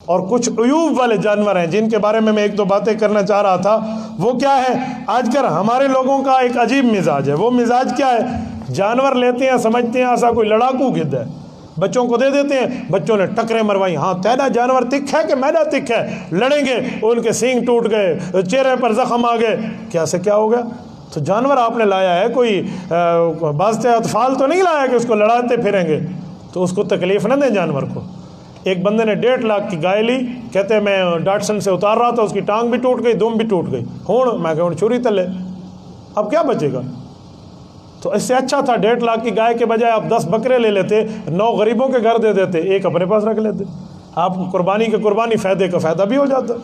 اور کچھ عیوب والے جانور ہیں جن کے بارے میں ایک دو باتیں کرنا چاہ رہا تھا. وہ کیا ہے؟ آج کل ہمارے لوگوں کا ایک عجیب مزاج ہے. وہ مزاج کیا ہے؟ جانور لیتے ہیں، سمجھتے ہیں ایسا کوئی لڑاکو گدھ ہے، بچوں کو دے دیتے ہیں، بچوں نے ٹکریں مروائی. ہاں تینا جانور تک ہے کہ میدا تک ہے، لڑیں گے، ان کے سینگ ٹوٹ گئے، چہرے پر زخم آ گئے. کیا سے کیا ہو گیا؟ تو جانور آپ نے لایا ہے، کوئی باسطۂ اطفال تو نہیں لایا کہ اس کو لڑاتے پھریں گے. تو اس کو تکلیف نہ دیں جانور کو. ایک بندے نے 1.5 لاکھ کی گائے لی، کہتے ہیں میں ڈاٹسن سے اتار رہا تھا، اس کی ٹانگ بھی ٹوٹ گئی، دم بھی ٹوٹ گئی. میں کہ چوری تلے، اب کیا بچے گا؟ تو اس سے اچھا تھا 1.5 لاکھ کی گائے کے بجائے آپ 10 بکرے لے لیتے، 9 غریبوں کے گھر دے دیتے، ایک اپنے پاس رکھ لیتے. آپ قربانی کے قربانی، فائدے کا فائدہ بھی ہو جاتا.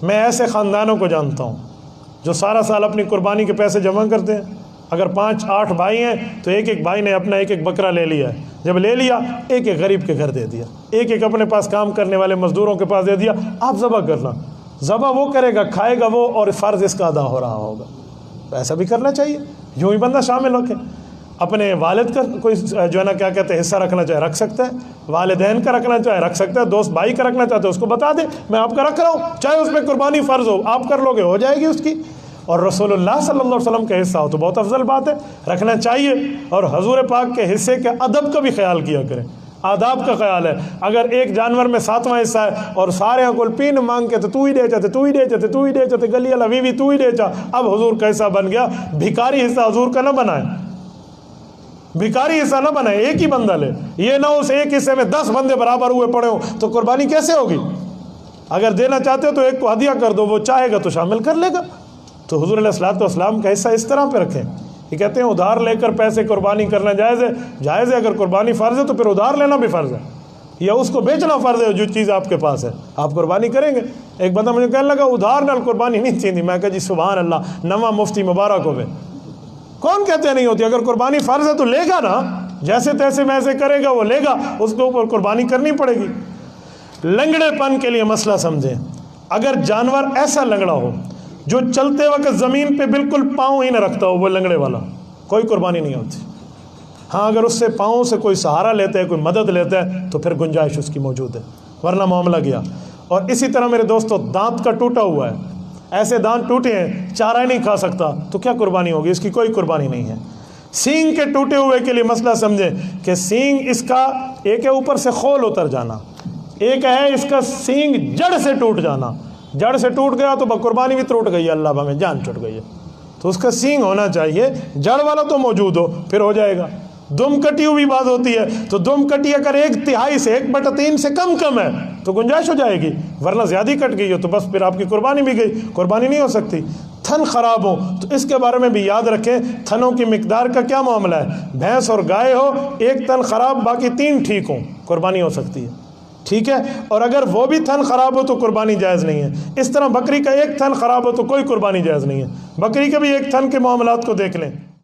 میں ایسے خاندانوں کو جانتا ہوں جو سارا سال اپنی قربانی کے پیسے جمع کرتے ہیں. اگر 5-8 بھائی ہیں تو ایک بھائی نے اپنا ایک بکرا لے لیا ہے. جب لے لیا، ایک غریب کے گھر دے دیا، ایک اپنے پاس کام کرنے والے مزدوروں کے پاس دے دیا. آپ ذبح کرنا، ذبح وہ کرے گا، کھائے گا وہ، اور فرض اس کا ادا ہو رہا ہوگا. تو ایسا بھی کرنا چاہیے. یوں ہی بندہ شامل ہو کے اپنے والد کا کوئی جو ہے نا کیا کہتے ہیں حصہ رکھنا چاہے رکھ سکتا ہے، والدین کا رکھنا چاہے رکھ سکتا ہے، دوست بھائی کا رکھنا چاہتے اس کو بتا دے میں آپ کا رکھ رہا ہوں، چاہے اس میں قربانی فرض ہو، آپ کر لو گے ہو جائے گی اس کی. اور رسول اللہ صلی اللہ علیہ وسلم کا حصہ ہو تو بہت افضل بات ہے، رکھنا چاہیے. اور حضور پاک کے حصے کے ادب کا بھی خیال کیا کریں. آداب کا خیال ہے. اگر ایک جانور میں 7واں حصہ ہے اور سارے کل پین مانگ کے تو ہی دے چاہتے، تو ہی دے چاہتے، تو ہی دے چاہتے، گلی والا وی تو ہی دے چاہ. اب حضور کا حصہ بن گیا، بھکاری حصہ حضور کا نہ بنائے، بھکاری حصہ نہ بنائے، ایک ہی بندہ لے. یہ نہ اس ایک حصے میں 10 بندے برابر ہوئے پڑے ہوں تو قربانی کیسے ہوگی؟ اگر دینا چاہتے ہو تو ایک کو ہدیہ کر دو، وہ چاہے گا تو شامل کر لے گا. تو حضور علیہ الصلوۃ والسلام کا حصہ اس طرح پہ رکھیں. یہ کہتے ہیں ادھار لے کر پیسے قربانی کرنا جائز ہے. جائز ہے، اگر قربانی فرض ہے تو پھر ادھار لینا بھی فرض ہے، یا اس کو بیچنا فرض ہے جو چیز آپ کے پاس ہے. آپ قربانی کریں گے. ایک بندہ مجھے کہنے لگا ادھار نال قربانی نہیں تھی. میں کہا جی سبحان اللہ، نواں مفتی مبارک ہوئے. کون کہتے ہیں نہیں ہوتی؟ اگر قربانی فرض ہے تو لے گا نا، جیسے تیسے ویسے کرے گا وہ لے گا، اس کے اوپر قربانی کرنی پڑے گی. لنگڑے پن کے لیے مسئلہ سمجھیں. اگر جانور ایسا لنگڑا ہو جو چلتے وقت زمین پہ بالکل پاؤں ہی نہ رکھتا ہو، وہ لنگڑے والا، کوئی قربانی نہیں ہوتی. ہاں اگر اس سے پاؤں سے کوئی سہارا لیتا ہے، کوئی مدد لیتا ہے تو پھر گنجائش اس کی موجود ہے، ورنہ معاملہ گیا. اور اسی طرح میرے دوستو، دانت کا ٹوٹا ہوا ہے، ایسے دانت ٹوٹے ہیں چارہ ہی نہیں کھا سکتا، تو کیا قربانی ہوگی؟ اس کی کوئی قربانی نہیں ہے. سینگ کے ٹوٹے ہوئے کے لیے مسئلہ سمجھیں کہ سینگ اس کا ایک ہے اوپر سے خول اتر جانا، ایک ہے اس کا سینگ جڑ سے ٹوٹ جانا. جڑ سے ٹوٹ گیا تو قربانی بھی ٹوٹ گئی، اللہ بھگے جان چھٹ گئی ہے. تو اس کا سینگ ہونا چاہیے، جڑ والا تو موجود ہو، پھر ہو جائے گا. دم کٹی ہوئی بات ہوتی ہے، تو دم کٹی اگر 1/3 سے 1/3 سے کم ہے تو گنجائش ہو جائے گی، ورنہ زیادہ کٹ گئی ہو تو بس پھر آپ کی قربانی بھی گئی، قربانی نہیں ہو سکتی. تھن خراب ہو تو اس کے بارے میں بھی یاد رکھیں، تھنوں کی مقدار کا کیا معاملہ ہے. بھینس اور گائے ہو، 1 تن خراب باقی 3 ٹھیک ہوں، قربانی ہو سکتی ہے. ٹھیک ہے. اور اگر وہ بھی تھن خراب ہو تو قربانی جائز نہیں ہے. اس طرح بکری کا 1 تھن خراب ہو تو کوئی قربانی جائز نہیں ہے. بکری کے بھی 1 تھن کے معاملات کو دیکھ لیں.